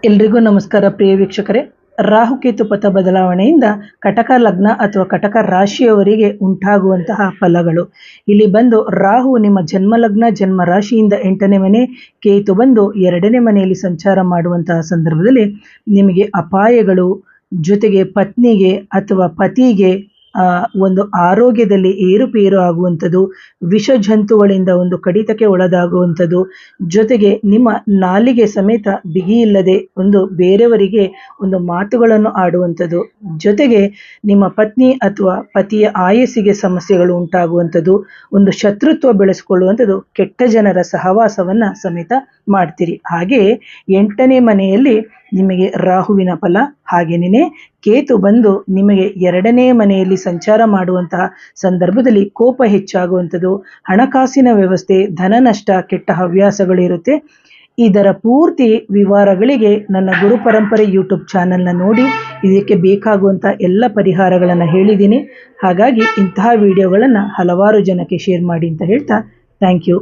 ಎಲ್ರಿಗೂ ನಮಸ್ಕಾರ ಪ್ರಿಯ ವೀಕ್ಷಕರೇ. ರಾಹುಕೇತು ಪಥ ಬದಲಾವಣೆಯಿಂದ ಕಟಕ ಲಗ್ನ ಅಥವಾ ಕಟಕ ರಾಶಿಯವರಿಗೆ ಉಂಟಾಗುವಂತಹ ಫಲಗಳು ಇಲ್ಲಿ ಬಂದು, ರಾಹು ನಿಮ್ಮ ಜನ್ಮ ಲಗ್ನ ಜನ್ಮ ರಾಶಿಯಿಂದ 8ನೇ ಮನೆ, ಕೇತು ಬಂದು 2ನೇ ಮನೆಯಲ್ಲಿ ಸಂಚಾರ ಮಾಡುವಂತಹ ಸಂದರ್ಭದಲ್ಲಿ ನಿಮಗೆ ಅಪಾಯಗಳು, ಜೊತೆಗೆ ಪತ್ನಿಗೆ ಅಥವಾ ಪತಿಗೆ ಒಂದು ಆರೋಗ್ಯದಲ್ಲಿ ಏರುಪೇರು ಆಗುವಂಥದ್ದು, ವಿಷ ಜಂತುಗಳಿಂದ ಒಂದು ಕಡಿತಕ್ಕೆ ಒಳಗಾಗುವಂಥದ್ದು, ಜೊತೆಗೆ ನಿಮ್ಮ ನಾಲಿಗೆ ಸಮೇತ ಬಿಗಿ ಇಲ್ಲದೆ ಒಂದು ಬೇರೆಯವರಿಗೆ ಒಂದು ಮಾತುಗಳನ್ನು ಆಡುವಂಥದ್ದು, ಜೊತೆಗೆ ನಿಮ್ಮ ಪತ್ನಿ ಅಥವಾ ಪತಿಯ ಆಯಸ್ಸಿಗೆ ಸಮಸ್ಯೆಗಳು ಉಂಟಾಗುವಂಥದ್ದು, ಒಂದು ಶತ್ರುತ್ವ ಬೆಳೆಸಿಕೊಳ್ಳುವಂಥದ್ದು, ಕೆಟ್ಟ ಜನರ ಸಹವಾಸವನ್ನು ಸಮೇತ ಮಾಡ್ತೀರಿ. ಹಾಗೆಯೇ 8ನೇ ಮನೆಯಲ್ಲಿ ನಿಮಗೆ ರಾಹುವಿನ ಫಲ, ಹಾಗೇನೇ ಕೇತು ಬಂದು ನಿಮಗೆ 2ನೇ ಮನೆಯಲ್ಲಿ ಸಂಚಾರ ಮಾಡುವಂತಹ ಸಂದರ್ಭದಲ್ಲಿ ಕೋಪ ಹೆಚ್ಚಾಗುವಂಥದ್ದು, ಹಣಕಾಸಿನ ವ್ಯವಸ್ಥೆ, ಧನ ನಷ್ಟ, ಕೆಟ್ಟ ಹವ್ಯಾಸಗಳಿರುತ್ತೆ. ಇದರ ಪೂರ್ತಿ ವಿವರಗಳಿಗೆ ನನ್ನ ಗುರು ಪರಂಪರೆ ಯೂಟ್ಯೂಬ್ ಚಾನಲ್ನ ನೋಡಿ ಇದಕ್ಕೆ ಬೇಕಾಗುವಂಥ ಎಲ್ಲ ಪರಿಹಾರಗಳನ್ನು ಹೇಳಿದ್ದೀನಿ. ಹಾಗಾಗಿ ಇಂತಹ ವಿಡಿಯೋಗಳನ್ನು ಹಲವಾರು ಜನಕ್ಕೆ ಶೇರ್ ಮಾಡಿ ಅಂತ ಹೇಳ್ತಾ ಥ್ಯಾಂಕ್ ಯು.